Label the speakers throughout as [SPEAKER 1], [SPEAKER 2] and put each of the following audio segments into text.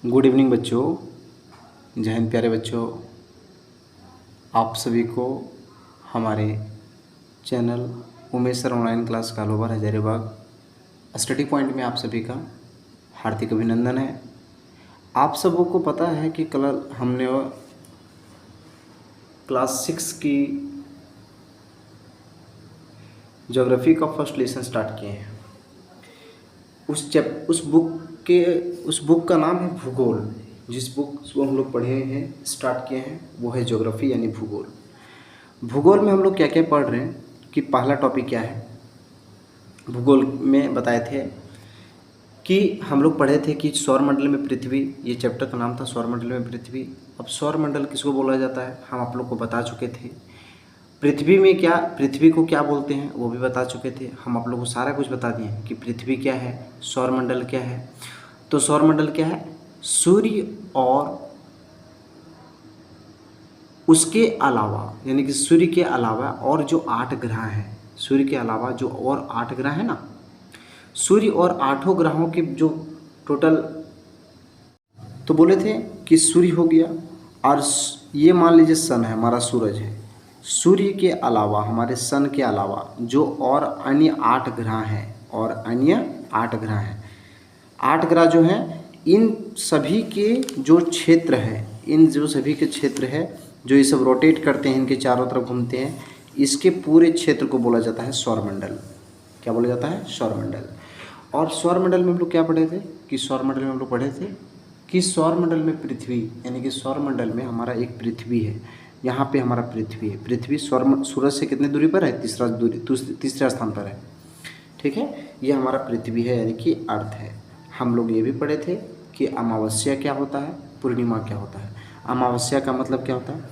[SPEAKER 1] Good evening बच्चों। जय हिंद प्यारे बच्चों। आप सभी को हमारे channel Umesh sir online class कालोबार हजारीबाग स्टडी पॉइंट में आप सभी का हार्दिक अभिनंदन है। आप सबों को पता है कि कल हमने क्लास 6 की ज्योग्राफी का फर्स्ट लेसन स्टार्ट किए हैं। उस बुक का नाम है भूगोल। जिस बुक को हम लोग पढ़े हैं स्टार्ट किए हैं वो है ज्योग्राफी यानी भूगोल। भूगोल में हम लोग क्या क्या पढ़ रहे हैं कि पहला टॉपिक क्या है। भूगोल में बताए थे कि हम लोग पढ़े थे कि सौरमंडल में पृथ्वी, ये चैप्टर का नाम था सौरमंडल में पृथ्वी। अब सौरमंडल किसको बोला जाता है हम आप लोग को बता चुके थे। पृथ्वी को क्या बोलते हैं वो भी बता चुके थे। हम आप लोगों को सारा कुछ बता दिए कि पृथ्वी क्या है, सौरमंडल क्या है। तो सौरमंडल क्या है, सूर्य और उसके अलावा यानी कि सूर्य के अलावा और जो 8 ग्रह हैं, सूर्य के अलावा जो और 8 ग्रह हैं ना, सूर्य और 8 ग्रहों के जो टोटल, तो बोले थे कि सूर्य हो गया और ये मान लीजिए सन है, हमारा सूरज है। सूर्य के अलावा, हमारे सन के अलावा जो और अन्य 8 ग्रह हैं, और अन्य 8 ग्रह हैं, 8 ग्रह जो हैं, इन सभी के जो क्षेत्र है, इन जो सभी के क्षेत्र है जो ये सब रोटेट करते हैं, इनके चारों तरफ घूमते हैं, इसके पूरे क्षेत्र को बोला जाता है सौरमंडल। क्या बोला जाता है, सौरमंडल। और सौरमंडल में हम लोग क्या पढ़े थे कि सौरमंडल में हम लोग पढ़े थे कि सौरमंडल में पृथ्वी, यानी कि सौरमंडल में हमारा एक पृथ्वी है। यहाँ पे हमारा पृथ्वी है। पृथ्वी सूरज से कितने दूरी पर है, तीसरा स्थान पर है। ठीक है, ये हमारा पृथ्वी है यानी कि अर्थ है। हम लोग ये भी पढ़े थे कि अमावस्या क्या होता है, पूर्णिमा क्या होता है। अमावस्या का मतलब क्या होता है,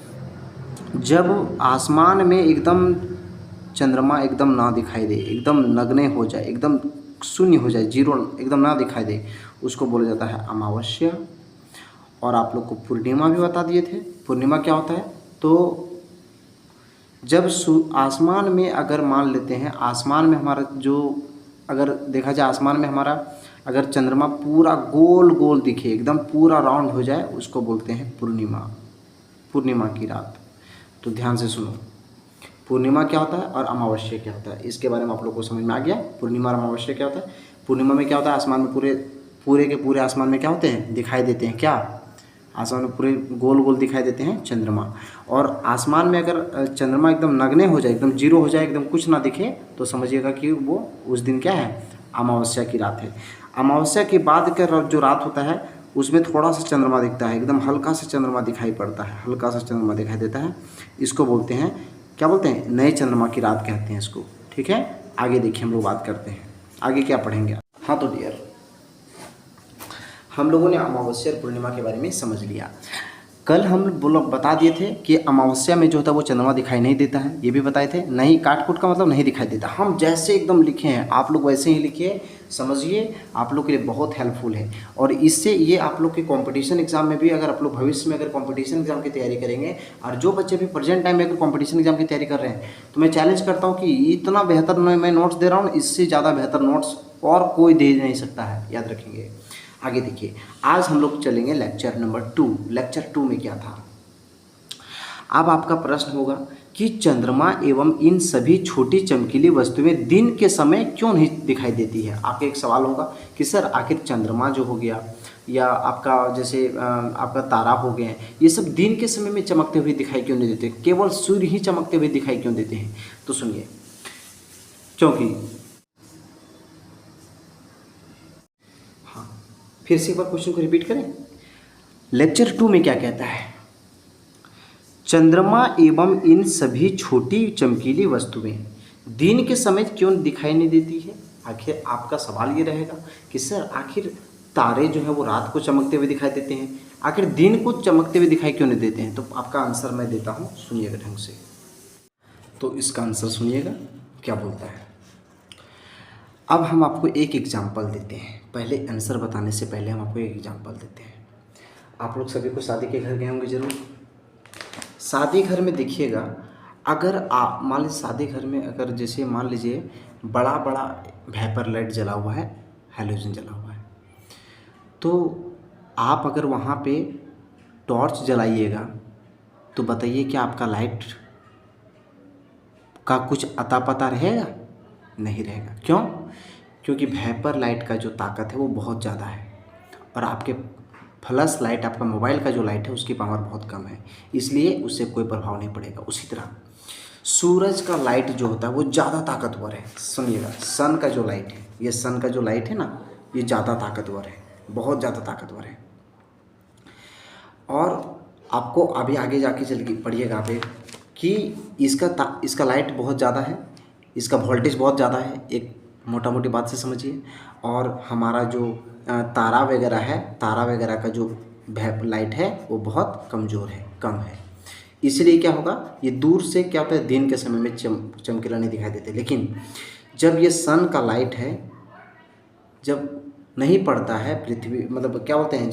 [SPEAKER 1] जब आसमान में एकदम चंद्रमा एकदम ना दिखाई दे, एकदम नग्न हो जाए, एकदम शून्य हो जाए, जीरो एकदम ना दिखाई दे, उसको बोला जाता है अमावस्या। और आप लोग को पूर्णिमा भी बता दिए थे। पूर्णिमा क्या होता है, तो जब आसमान में अगर मान लेते हैं, आसमान में हमारा जो, अगर देखा जाए आसमान में हमारा अगर चंद्रमा पूरा गोल गोल दिखे, एकदम पूरा राउंड हो जाए, उसको बोलते हैं पूर्णिमा, पूर्णिमा की रात। तो ध्यान से सुनो, पूर्णिमा क्या होता है और अमावस्या क्या होता है, इसके बारे में आप लोग को समझ में आ गया। पूर्णिमा और अमावस्या क्या होता है। पूर्णिमा में क्या होता है, आसमान में पूरे के पूरे आसमान में क्या होते हैं, दिखाई देते हैं। क्या, आसमान में पूरे गोल गोल दिखाई देते हैं चंद्रमा। और आसमान में अगर चंद्रमा एकदम नग्न हो जाए, एकदम जीरो हो जाए, एकदम कुछ ना दिखे, तो समझिएगा कि वो उस दिन क्या है, अमावस्या की रात है। अमावस्या के बाद का जो रात होता है उसमें थोड़ा सा चंद्रमा दिखता है, एकदम हल्का सा चंद्रमा दिखाई पड़ता है, हल्का सा चंद्रमा दिखाई देता है। इसको बोलते हैं, क्या बोलते हैं, नए चंद्रमा की रात कहते हैं इसको। ठीक है, आगे देखिए हम लोग बात करते हैं, आगे क्या पढ़ेंगे। हाँ तो डियर, हम लोगों ने अमावस्या और पूर्णिमा के बारे में समझ लिया। कल हम लोग बता दिए थे कि अमावस्या में जो होता है वो चंद्रमा दिखाई नहीं देता है, ये भी बताए थे। नहीं, काटकुट का मतलब नहीं दिखाई देता। हम जैसे एकदम लिखे हैं आप लोग वैसे ही लिखिए, समझिए, आप लोग के लिए बहुत हेल्पफुल है। और इससे ये आप लोग के कंपटीशन एग्जाम में भी, अगर आप लोग भविष्य में अगर कंपटीशन एग्जाम की तैयारी करेंगे, और जो बच्चे भी प्रेजेंट टाइम में अगर कंपटीशन एग्जाम की तैयारी कर रहे हैं, तो मैं चैलेंज करता हूँ कि इतना बेहतर मैं नोट्स दे रहा हूँ, इससे ज़्यादा बेहतर नोट्स और कोई दे नहीं सकता है, याद रखेंगे। आगे देखिए, आज हम लोग चलेंगे लेक्चर नंबर 2। लेक्चर 2 में क्या था। अब आपका प्रश्न होगा कि चंद्रमा एवं इन सभी छोटी चमकीली वस्तुएं दिन के समय क्यों नहीं दिखाई देती है। आपका एक सवाल होगा कि सर आखिर चंद्रमा जो हो गया, या आपका जैसे आपका तारा हो गए, ये सब दिन के समय में चमकते हुए दिखाई क्यों नहीं देते, केवल सूर्य ही चमकते हुए दिखाई क्यों देते हैं। तो सुनिए, क्योंकि, हाँ, फिर से एक बार क्वेश्चन को रिपीट करें। लेक्चर 2 में क्या कहता है, चंद्रमा एवं इन सभी छोटी चमकीली वस्तुएं दिन के समय क्यों दिखाई नहीं देती है। आखिर आपका सवाल ये रहेगा कि सर आखिर तारे जो है वो रात को चमकते हुए दिखाई देते हैं, आखिर दिन को चमकते हुए दिखाई क्यों नहीं देते हैं। तो आपका आंसर मैं देता हूँ, सुनिएगा ढंग से। तो इसका आंसर सुनिएगा क्या बोलता है। अब हम आपको एक एग्जाम्पल देते हैं। पहले आंसर बताने से पहले हम आपको एक एग्जाम्पल देते हैं। आप लोग सभी को शादी के घर गए होंगे जरूर। शादी घर में देखिएगा, अगर आप मान लीजिए शादी घर में अगर जैसे मान लीजिए बड़ा वेपर लाइट जला हुआ है, हैलोजन जला हुआ है, तो आप अगर वहाँ पे टॉर्च जलाइएगा तो बताइए क्या आपका लाइट का कुछ अता पता रहेगा? नहीं रहेगा। क्यों? क्योंकि वेपर लाइट का जो ताकत है वो बहुत ज़्यादा है और आपके फ्लैश लाइट, आपका मोबाइल का जो लाइट है उसकी पावर बहुत कम है, इसलिए उससे कोई प्रभाव नहीं पड़ेगा। उसी तरह सूरज का लाइट जो होता है वो ज़्यादा ताकतवर है। सुनिएगा, सन का जो लाइट है, ये सन का जो लाइट है ना, ये ज़्यादा ताकतवर है, बहुत ज़्यादा ताकतवर है। और आपको अभी आगे जाके चल के पढ़िएगा आप कि इसका लाइट बहुत ज़्यादा है, इसका वोल्टेज बहुत ज़्यादा है, एक मोटा मोटी बात से समझिए। और हमारा जो तारा वगैरह है, तारा वगैरह का जो लाइट है वो बहुत कमज़ोर है, कम है। इसलिए क्या होगा, ये दूर से क्या होता है, दिन के समय में चमकीला नहीं दिखाई देते। लेकिन जब ये सन का लाइट है, जब नहीं पड़ता है पृथ्वी, मतलब क्या बोलते हैं,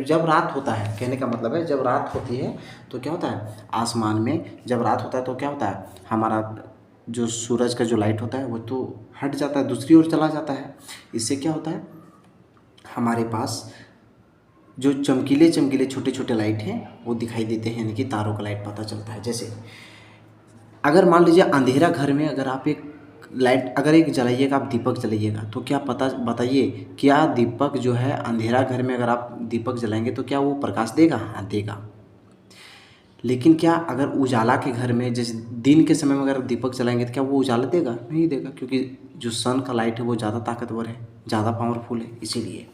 [SPEAKER 1] जब रात होता है, कहने का मतलब है जब रात होती है तो क्या होता है, आसमान में जब रात होता है तो क्या होता है, हमारा जो सूरज का जो लाइट होता है वो तो हट जाता है, दूसरी ओर चला जाता है। इससे क्या होता है, हमारे पास जो चमकीले चमकीले छोटे छोटे लाइट हैं वो दिखाई देते हैं, यानी कि तारों का लाइट पता चलता है। जैसे अगर मान लीजिए अंधेरा घर में अगर आप एक लाइट अगर एक जलाइएगा, आप दीपक जलाइएगा, तो क्या पता बताइए, क्या दीपक जो है अंधेरा घर में अगर आप दीपक जलाएंगे तो क्या वो प्रकाश देगा? हाँ, देगा। लेकिन क्या अगर उजाला के घर में, जैसे दिन के समय में अगर दीपक जलाएंगे तो क्या वो उजाला देगा? नहीं देगा, क्योंकि जो सन का लाइट है वो ज़्यादा ताकतवर है, ज़्यादा पावरफुल है। इसीलिए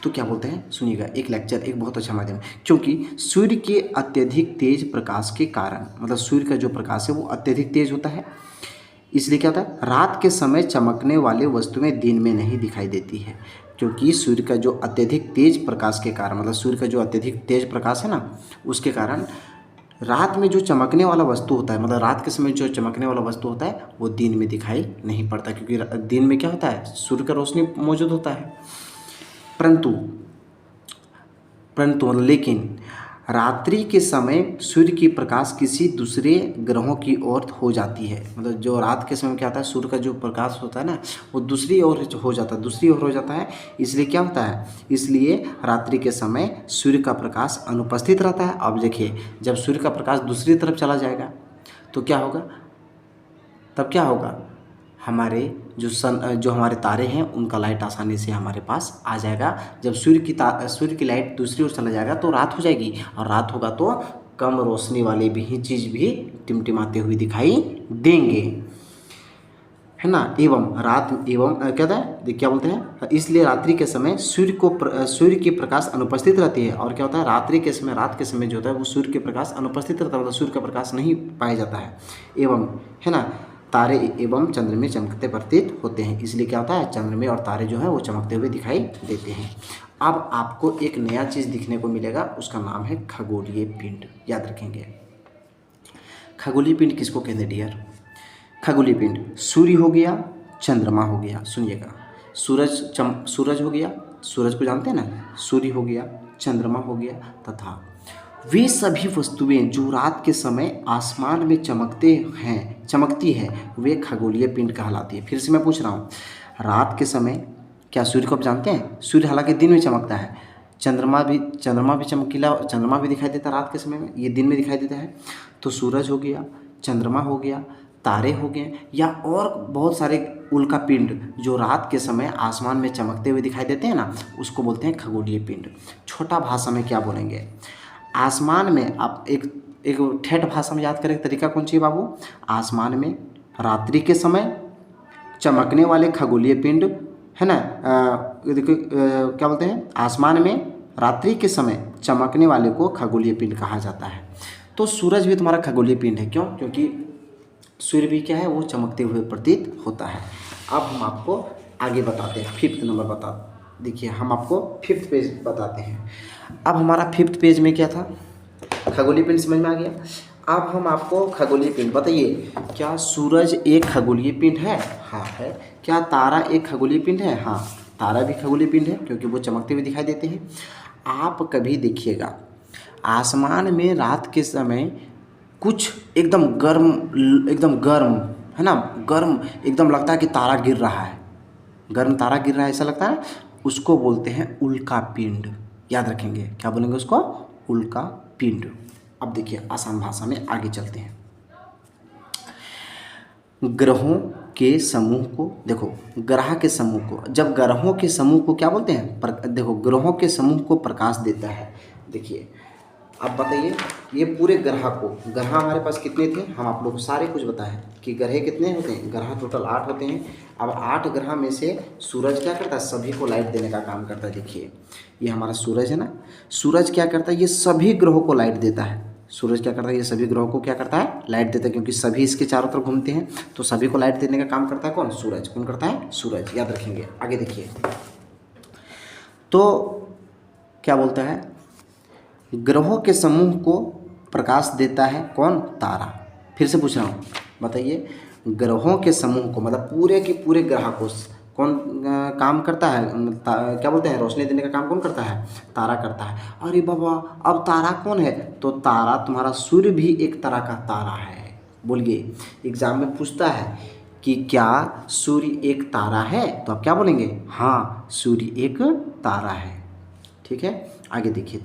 [SPEAKER 1] तो क्या बोलते हैं, सुनिएगा, एक लेक्चर, एक बहुत अच्छा माध्यम है। क्योंकि सूर्य के अत्यधिक तेज प्रकाश के कारण, मतलब सूर्य का जो प्रकाश है वो अत्यधिक तेज होता है, इसलिए क्या होता है, रात के समय चमकने वाले वस्तुएं दिन में नहीं दिखाई देती है। क्योंकि सूर्य का जो अत्यधिक तेज प्रकाश के कारण, मतलब सूर्य का जो अत्यधिक तेज प्रकाश है ना, उसके कारण रात में जो चमकने वाला वस्तु होता है, मतलब रात के समय जो चमकने वाला वस्तु होता है वो दिन में दिखाई नहीं पड़ता, क्योंकि दिन में क्या होता है, सूर्य का रोशनी मौजूद होता है। परंतु मतलब लेकिन रात्रि के समय सूर्य की प्रकाश किसी दूसरे ग्रहों की ओर हो जाती है। मतलब जो रात के समय क्या होता है, सूर्य का जो प्रकाश होता है ना वो दूसरी ओर हो जाता है, दूसरी ओर हो जाता है। इसलिए क्या होता है, इसलिए रात्रि के समय सूर्य का प्रकाश अनुपस्थित रहता है। अब देखिए, जब सूर्य का प्रकाश दूसरी तरफ चला जाएगा तो क्या होगा, तब क्या होगा, हमारे जो हमारे तारे हैं उनका लाइट आसानी से हमारे पास आ जाएगा। जब सूर्य की लाइट दूसरी ओर चला जाएगा तो रात हो जाएगी, और रात होगा तो कम रोशनी वाले भी चीज़ भी टिमटिमाते हुए दिखाई देंगे, है ना। क्या बोलते हैं, इसलिए रात्रि के समय सूर्य की प्रकाश अनुपस्थित रहती है। और क्या होता है, रात के समय जो होता है वो सूर्य के प्रकाश अनुपस्थित रहता है, मतलब सूर्य का प्रकाश नहीं पाया जाता है। एवं, है ना, तारे एवं चंद्रमा चमकते प्रतीत होते हैं। इसलिए क्या होता है, चंद्रमा और तारे जो है वो चमकते हुए दिखाई देते हैं। अब आपको एक नया चीज़ दिखने को मिलेगा, उसका नाम है खगोलीय पिंड। याद रखेंगे, खगोलीय पिंड किसको कहते हैं डियर? खगोलीय पिंड, सूर्य हो गया, चंद्रमा हो गया, सुनिएगा, सूरज हो गया, सूरज को जानते हैं ना, सूर्य हो गया, चंद्रमा हो गया, तथा वे सभी वस्तुएं जो रात के समय आसमान में चमकती है वे खगोलीय पिंड कहलाती है। फिर से मैं पूछ रहा हूँ, रात के समय क्या सूर्य को आप जानते हैं? सूर्य हालांकि दिन में चमकता है, चंद्रमा भी चमकीला, चंद्रमा भी दिखाई देता है रात के समय में, ये दिन में दिखाई देता है। तो सूरज हो गया, चंद्रमा हो गया, तारे हो गए, या और बहुत सारे उल्का पिंड जो रात के समय आसमान में चमकते हुए दिखाई देते हैं ना, उसको बोलते हैं खगोलीय पिंड। छोटा भाषा में क्या बोलेंगे, आसमान में आप एक ठेठ भाषा में याद करें तरीका कौन सी है बाबू, आसमान में रात्रि के समय चमकने वाले खगोलीय पिंड, है ना, देखो क्या बोलते हैं, आसमान में रात्रि के समय चमकने वाले को खगोलीय पिंड कहा जाता है। तो सूरज भी तुम्हारा खगोलीय पिंड है। क्यों? क्योंकि सूर्य भी क्या है, वो चमकते हुए प्रतीत होता है। अब हम आपको आगे बताते हैं, 5th नंबर देखिए, हम आपको 5th पेज बताते हैं। अब हमारा 5th पेज में क्या था, खगोलीय पिंड समझ में आ गया। अब हम आपको खगोलीय पिंड बताइए, क्या सूरज एक खगोलीय पिंड है? हाँ है। क्या तारा एक खगोलीय पिंड है? हाँ, तारा भी खगोलीय पिंड है, क्योंकि वो चमकते हुए दिखाई देते हैं। आप कभी देखिएगा आसमान में रात के समय कुछ एकदम गर्म है ना, गर्म एकदम लगता है कि तारा गिर रहा है, गर्म तारा गिर रहा है, ऐसा लगता है। उसको बोलते हैं उल्का पिंड। याद रखेंगे, क्या बोलेंगे उसको? उल्का पिंड। अब देखिए आसान भाषा में आगे चलते हैं। ग्रहों के समूह को, देखो ग्रह के समूह को, जब ग्रहों के समूह को क्या बोलते हैं? देखो ग्रहों के समूह को प्रकाश देता है। देखिए अब बताइए, ये पूरे ग्रह हमारे पास कितने थे? हम आप लोग को सारे कुछ बताए कि ग्रह कितने होते हैं। ग्रह टोटल 8 होते हैं। अब 8 ग्रह में से सूरज क्या करता है? सभी को लाइट देने का काम करता है। देखिए ये हमारा सूरज है ना, सूरज क्या करता है? ये सभी ग्रहों को लाइट देता है। सूरज क्या करता है? ये सभी ग्रहों को क्या करता है? लाइट देता है, क्योंकि सभी इसके चारों तरफ घूमते हैं, तो सभी को लाइट देने का काम करता है कौन? सूरज। कौन करता है? सूरज। याद रखेंगे। आगे देखिए, तो क्या बोलता है? ग्रहों के समूह को प्रकाश देता है कौन? तारा। फिर से पूछ रहा हूँ, बताइए ग्रहों के समूह को, मतलब पूरे के पूरे ग्रह को कौन काम करता है? क्या बोलते हैं? रोशनी देने का काम कौन करता है? तारा करता है। अरे बाबा, अब तारा कौन है? तो तारा तुम्हारा सूर्य भी एक तरह का तारा है। बोलिए, एग्जाम में पूछता है कि क्या सूर्य एक तारा है? तो आप क्या बोलेंगे? हाँ, सूर्य एक तारा है। ठीक है, आगे देखिए।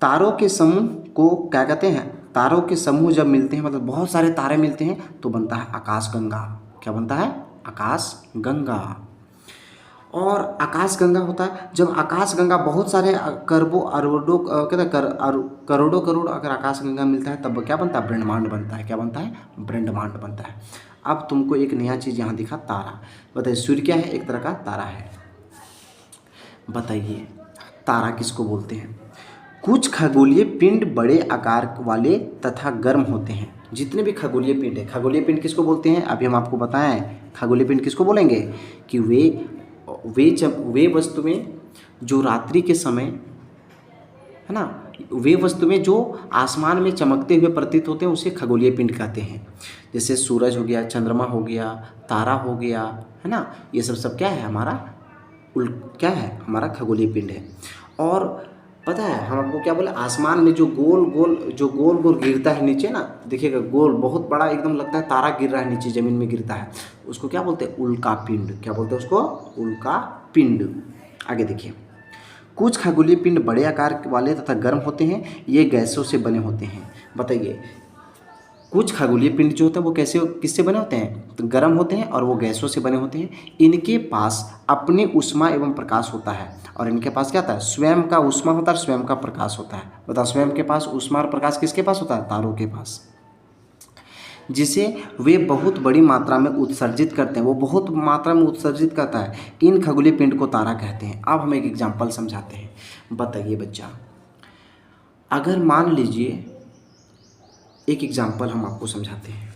[SPEAKER 1] तारों के समूह को क्या कहते हैं? तारों के समूह जब मिलते हैं, मतलब बहुत सारे तारे मिलते हैं, तो बनता है आकाशगंगा। क्या बनता है? आकाशगंगा। और आकाशगंगा होता है जब आकाशगंगा बहुत सारे करोड़ों अरबों कहते हैं करोड़ों करोड़ अगर आकाशगंगा मिलता है, तब क्या बनता है? ब्रह्मांड बनता है। क्या बनता है? ब्रह्मांड बनता है। अब तुमको एक नया चीज़ यहाँ दिखा, तारा। बताइए सूर्य क्या है? एक तरह का तारा है। बताइए तारा किसको बोलते हैं? कुछ खगोलीय पिंड बड़े आकार वाले तथा गर्म होते हैं। जितने भी खगोलीय पिंड है, खगोलीय पिंड किसको बोलते हैं? अभी हम आपको बताएं, खगोलीय पिंड किसको बोलेंगे? कि वे वस्तु में जो रात्रि के समय है ना, वे वस्तु में जो आसमान में चमकते हुए प्रतीत होते हैं, उसे खगोलीय पिंड कहते हैं। जैसे सूरज हो गया, चंद्रमा हो गया, तारा हो गया, है ना, ये सब क्या है? हमारा क्या है? हमारा खगोलीय पिंड है। और पता है हम आपको क्या बोले? आसमान में जो गोल गोल गिरता है नीचे ना, देखिएगा गोल बहुत बड़ा एकदम लगता है तारा गिर रहा है नीचे, जमीन में गिरता है, उसको क्या बोलते हैं? उल्का पिंड। क्या बोलते हैं उसको? उल्का पिंड। आगे देखिए, कुछ खगोलीय पिंड बड़े आकार वाले तथा गर्म होते हैं, ये गैसों से बने होते हैं। बताइए कुछ खगोलीय पिंड जो होते हैं वो किससे बने होते हैं? तो गर्म होते हैं और वो गैसों से बने होते हैं। इनके पास अपनी ऊष्मा एवं प्रकाश होता है, और इनके पास क्या होता है? स्वयं का ऊष्मा होता है और स्वयं का प्रकाश होता है। बताओ स्वयं के पास ऊष्मा और प्रकाश किसके पास होता है? तारों के पास, जिसे वे बहुत बड़ी मात्रा में उत्सर्जित करते हैं। वो बहुत मात्रा में उत्सर्जित करता है। इन खगोलीय पिंड को तारा कहते हैं। अब हम एक एग्जाम्पल समझाते हैं। बताइए बच्चा, अगर मान लीजिए एक एग्जाम्पल हम आपको समझाते हैं।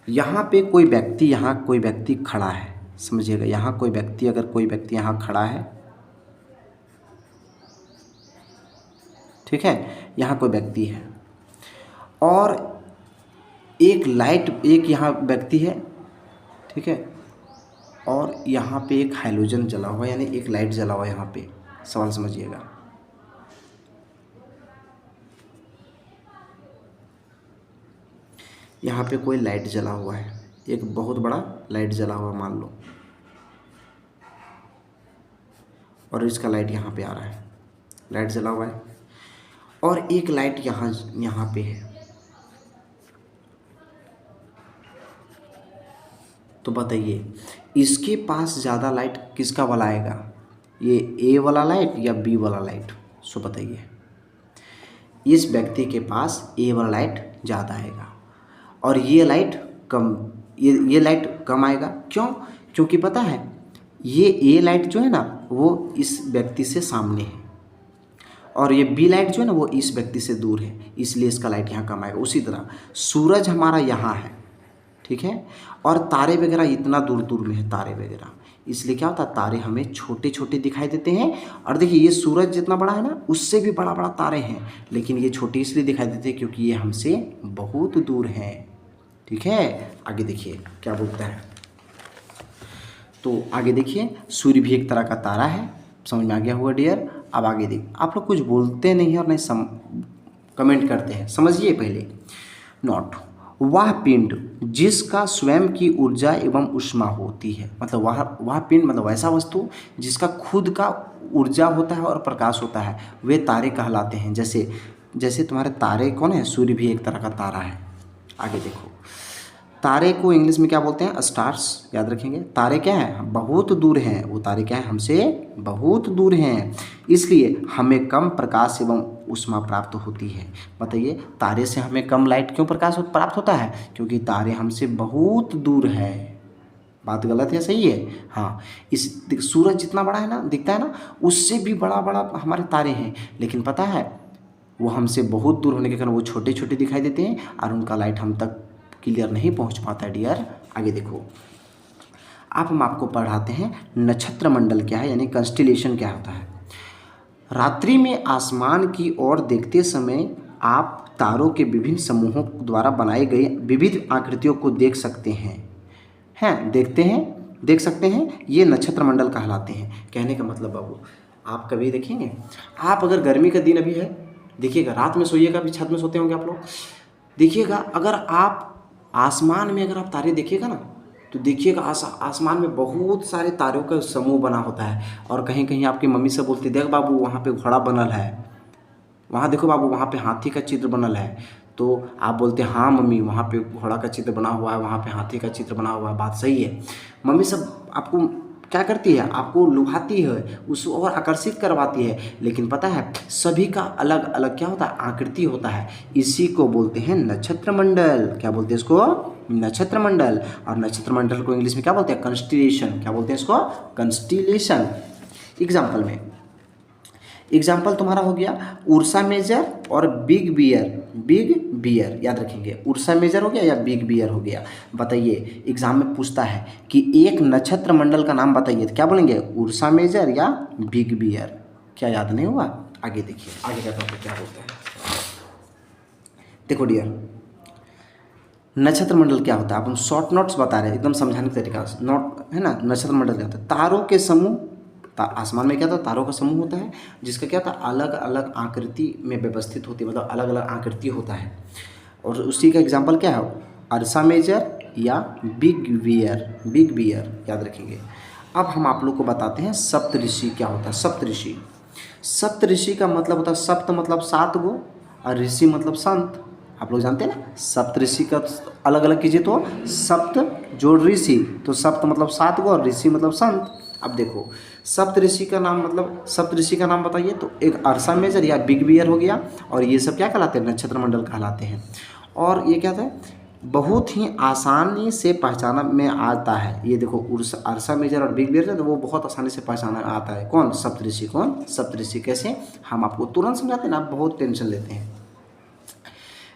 [SPEAKER 1] यहाँ कोई व्यक्ति खड़ा है, समझिएगा, यहाँ कोई व्यक्ति यहाँ खड़ा है, ठीक है, यहाँ कोई व्यक्ति है, और एक यहाँ व्यक्ति है, ठीक है, और यहाँ पे एक हाइलोजन जला हुआ है, यानी एक लाइट जला हुआ है यहाँ पे। सवाल समझिएगा, यहाँ पे कोई लाइट जला हुआ है, एक बहुत बड़ा लाइट जला हुआ मान लो, और इसका लाइट यहाँ पे आ रहा है, लाइट जला हुआ है, और एक लाइट यहाँ पे है। तो बताइए इसके पास ज़्यादा लाइट किसका वाला आएगा? ये ए वाला लाइट या बी वाला लाइट? सो बताइए, इस व्यक्ति के पास ए वाला लाइट ज़्यादा आएगा और ये लाइट कम आएगा। क्यों? क्योंकि पता है ये ए लाइट जो है ना वो इस व्यक्ति से सामने है, और ये बी लाइट जो है ना वो इस व्यक्ति से दूर है, इसलिए इसका लाइट यहाँ कम आएगा। उसी तरह सूरज हमारा यहाँ है, ठीक है, और तारे वगैरह इतना दूर दूर में है तारे वगैरह, इसलिए क्या होता है तारे हमें छोटे छोटे दिखाई देते हैं। और देखिए ये सूरज जितना बड़ा है ना उससे भी बड़ा बड़ा तारे हैं, लेकिन ये छोटे इसलिए दिखाई देते हैं क्योंकि ये हमसे बहुत दूर हैं। ठीक है, आगे देखिए क्या बोलता है। तो आगे देखिए सूर्य भी एक तरह का तारा है, समझ में आ गया होगा डियर। अब आगे देखिए, आप लोग कुछ बोलते नहीं और नहीं कमेंट करते हैं, समझिए पहले। नोट, वह पिंड जिसका स्वयं की ऊर्जा एवं ऊष्मा होती है, मतलब वह पिंड मतलब ऐसा वस्तु जिसका खुद का ऊर्जा होता है और प्रकाश होता है, वे तारे कहलाते हैं। जैसे जैसे तुम्हारे तारे कौन है, सूर्य भी एक तरह का तारा है। आगे देखो, तारे को इंग्लिश में क्या बोलते हैं, स्टार्स, याद रखेंगे। तारे क्या हैं, बहुत दूर हैं, वो तारे क्या हैं, हमसे बहुत दूर हैं, इसलिए हमें कम प्रकाश एवं ऊष्मा प्राप्त होती है। बताइए, तारे से हमें कम लाइट क्यों प्रकाश प्राप्त होता है, क्योंकि तारे हमसे बहुत दूर है। बात गलत है, सही है? हाँ, इस सूरज जितना बड़ा है ना, दिखता है ना, उससे भी बड़ा बड़ा हमारे तारे हैं, लेकिन पता है वो हमसे बहुत दूर होने के कारण वो छोटे छोटे दिखाई देते हैं और उनका लाइट हम तक क्लियर नहीं पहुंच पाता है डियर। आगे देखो, अब हम आपको पढ़ाते हैं नक्षत्र मंडल क्या है, यानी कंस्टिलेशन क्या होता है। रात्रि में आसमान की ओर देखते समय आप तारों के विभिन्न समूहों द्वारा बनाए गए विविध आकृतियों को देख सकते हैं देख सकते हैं, ये नक्षत्र मंडल कहलाते हैं। कहने का मतलब बाबू, आप कभी देखेंगे, आप अगर गर्मी का दिन अभी है, देखिएगा, रात में सोइएगा, अभी छत में सोते होंगे आप लोग, देखिएगा, अगर आप आसमान में अगर आप तारे देखिएगा ना, तो देखिएगा आसमान में बहुत सारे तारों का समूह बना होता है। और कहीं कहीं आपकी मम्मी से बोलती, देख बाबू वहाँ पे घोड़ा बनल है, वहाँ देखो बाबू वहाँ पे हाथी का चित्र बनल है, तो आप बोलते हैं हाँ मम्मी वहाँ पे घोड़ा का चित्र बना हुआ है, वहाँ पे हाथी का चित्र बना हुआ है, बात सही है। मम्मी सब आपको क्या करती है, आपको लुभाती है, उसको और आकर्षित करवाती है, लेकिन पता है सभी का अलग अलग क्या होता है, आकृति होता है। इसी को बोलते हैं नक्षत्र मंडल। क्या बोलते हैं इसको, नक्षत्र मंडल। और नक्षत्र मंडल को इंग्लिश में क्या बोलते हैं, कंस्टिलेशन। क्या बोलते हैं इसको, कंस्टिलेशन। एग्जाम्पल तुम्हारा हो गया उर्सा मेजर और बिग बियर, याद रखेंगे, उर्सा मेजर हो गया या बिग बियर हो गया। बताइए, एग्जाम में पूछता है कि एक नक्षत्र मंडल का नाम बताइए, तो क्या बोलेंगे, उर्सा मेजर या बिग बियर। क्या याद नहीं हुआ? आगे देखिए, आगे का टॉपिक क्या बोलते हैं। देखो डियर, नक्षत्र मंडल क्या होता है, आप हम शॉर्ट नोट्स बता रहे हैं, एकदम समझाने का तरीका नोट है ना। नक्षत्र मंडल क्या होता है, तारों के समूह, आसमान में क्या था, तारों का समूह होता है, जिसका क्या था, अलग अलग आकृति में व्यवस्थित होती है, मतलब अलग अलग आकृति होता है। और उसी का एग्जांपल क्या है, अर्सा मेजर या बिग बियर, याद रखेंगे। अब हम आप लोग को बताते हैं सप्तऋषि क्या होता है। सप्तऋषि का मतलब होता है, सप्त मतलब 7 गो और ऋषि मतलब संत। आप लोग जानते हैं ना, सप्तऋषि का अलग अलग कीजिए तो सप्त जोड़ ऋषि, तो सप्त मतलब 7 गो और ऋषि मतलब संत। अब देखो, सप्तऋषि का नाम बताइए, तो एक अर्सा मेजर या बिग बियर हो गया, और ये सब क्या कहलाते हैं, नक्षत्र मंडल कहलाते हैं। और ये क्या था, बहुत ही आसानी से पहचाना में आता है। ये देखो, अर्सा मेजर और बिग बियर, तो वो बहुत आसानी से पहचाना आता है। कौन, सप्तऋषि। कैसे, हम आपको तुरंत समझाते हैं ना, आप बहुत टेंशन लेते हैं।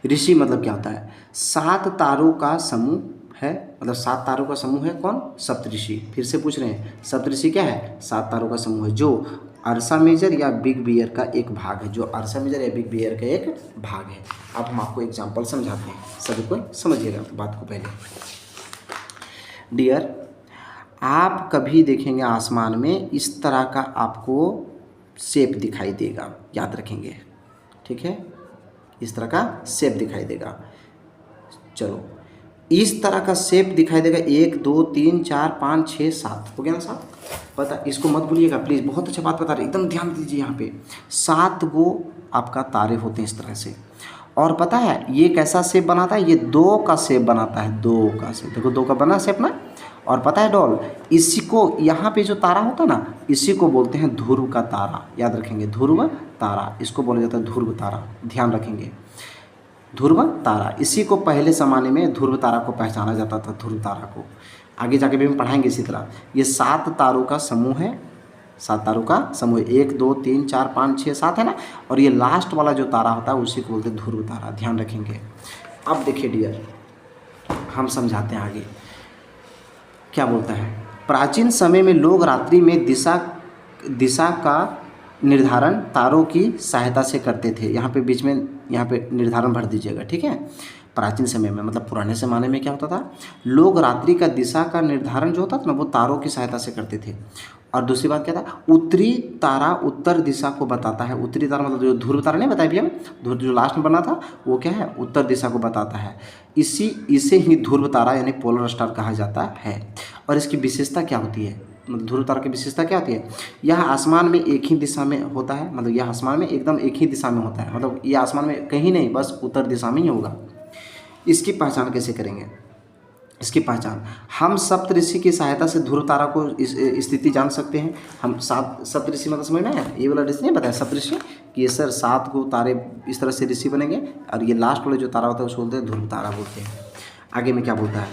[SPEAKER 1] ऋषि मतलब क्या होता है, 7 तारों का समूह है, मतलब 7 तारों का समूह है। कौन, सप्तऋषि। फिर से पूछ रहे हैं, सप्तऋषि क्या है, 7 तारों का समूह है, जो अर्सा मेजर या बिग बियर का एक भाग है, अब हम आपको एग्जाम्पल समझाते हैं, सभी को समझिएगा बात को। पहले डियर, आप कभी देखेंगे आसमान में इस तरह का आपको शेप दिखाई देगा, याद रखेंगे, ठीक है, इस तरह का शेप दिखाई देगा। चलो, इस तरह का शेप दिखाई देगा, 1 2 3 4 5 6 7 हो गया ना, 7। पता, इसको मत भूलिएगा प्लीज़, बहुत अच्छा बात बता रहे, एकदम ध्यान दीजिए। यहाँ पे 7 गो आपका तारे होते हैं इस तरह से। और पता है ये कैसा शेप बनाता है, ये 2 का शेप बनाता है, 2 का शेप, देखो 2 का बना शेप ना। और पता है डॉल, इसी को यहाँ पे जो तारा होता है ना, इसी को बोलते हैं ध्रुव का तारा, याद रखेंगे, ध्रुव तारा, इसको बोला जाता है ध्रुव तारा, ध्यान रखेंगे, ध्रुव तारा। इसी को पहले ज़माने में ध्रुव तारा को पहचाना जाता था, ध्रुव तारा को। आगे जाके भी हम पढ़ाएंगे इसी तरह। ये 7 तारों का समूह है, 7 तारों का समूह, 1 2 3 4 5 6 7 है ना। और ये लास्ट वाला जो तारा होता है उसी को बोलते हैं ध्रुव तारा, ध्यान रखेंगे। अब देखिए डियर, हम समझाते हैं आगे क्या बोलता है। प्राचीन समय में लोग रात्रि में दिशा का निर्धारण तारों की सहायता से करते थे। यहाँ पे बीच में यहाँ पे निर्धारण भर दीजिएगा, ठीक है। प्राचीन समय में मतलब पुराने ज़माने में क्या होता था, लोग रात्रि का दिशा का निर्धारण जो होता था ना, वो तारों की सहायता से करते थे। और दूसरी बात क्या था, उत्तरी तारा उत्तर दिशा को बताता है। उत्तरी तारा मतलब जो ध्रुव तारा नहीं बताया भैया, ध्रुव जो लास्ट में बना था वो क्या है, उत्तर दिशा को बताता है। इसे ही ध्रुव तारा यानी पोलर स्टार कहा जाता है। और इसकी विशेषता क्या होती है, मतलब ध्रुव तारा की विशेषता क्या होती है, यह आसमान में एक ही दिशा में होता है, मतलब यह आसमान में एकदम एक ही दिशा में होता है, मतलब यह आसमान में कहीं नहीं, बस उत्तर दिशा में ही होगा। इसकी पहचान कैसे करेंगे, इसकी पहचान हम सप्तऋषि की सहायता से ध्रुव तारा को स्थिति जान सकते हैं। हम सप्तऋषि मतलब समझ में आया, ये वाला ऋषि नहीं बताया सप्तऋषि कि ये सर 7 को तारे इस तरह से ऋषि बनेंगे, और ये लास्ट वाले जो तारा होता है उसको बोलते हैं ध्रुव तारा बोलते हैं। आगे में क्या बोलता है,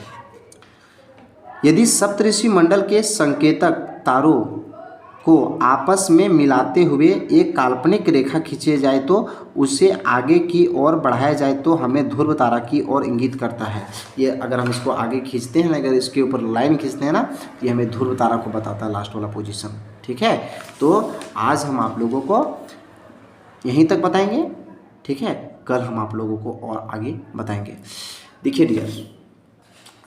[SPEAKER 1] यदि सप्तऋषि मंडल के संकेतक तारों को आपस में मिलाते हुए एक काल्पनिक रेखा खींचे जाए तो उसे आगे की ओर बढ़ाया जाए तो हमें ध्रुव तारा की ओर इंगित करता है। ये अगर हम इसको आगे खींचते हैं ना, अगर इसके ऊपर लाइन खींचते हैं ना, ये हमें ध्रुव तारा को बताता है, लास्ट वाला पोजीशन। ठीक है, तो आज हम आप लोगों को यहीं तक बताएंगे। ठीक है, कल हम आप लोगों को और आगे बताएंगे। देखिए डियर,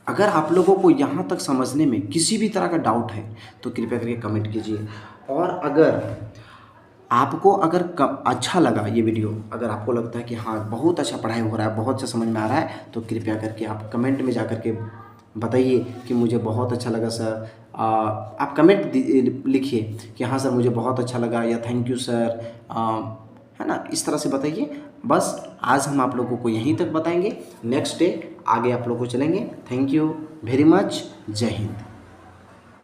[SPEAKER 1] अगर आप लोगों को यहाँ तक समझने में किसी भी तरह का डाउट है तो कृपया करके कमेंट कीजिए। और अगर आपको अच्छा लगा ये वीडियो, अगर आपको लगता है कि हाँ बहुत अच्छा पढ़ाई हो रहा है, बहुत अच्छा समझ में आ रहा है, तो कृपया करके आप कमेंट में जा करके बताइए कि मुझे बहुत अच्छा लगा सर। आप कमेंट लिखिए कि हाँ सर मुझे बहुत अच्छा लगा, या थैंक यू सर, है ना, इस तरह से बताइए। बस आज हम आप लोगों को यहीं तक बताएंगे, नेक्स्ट डे आगे आप लोग को चलेंगे। थैंक यू वेरी मच, जय हिंद।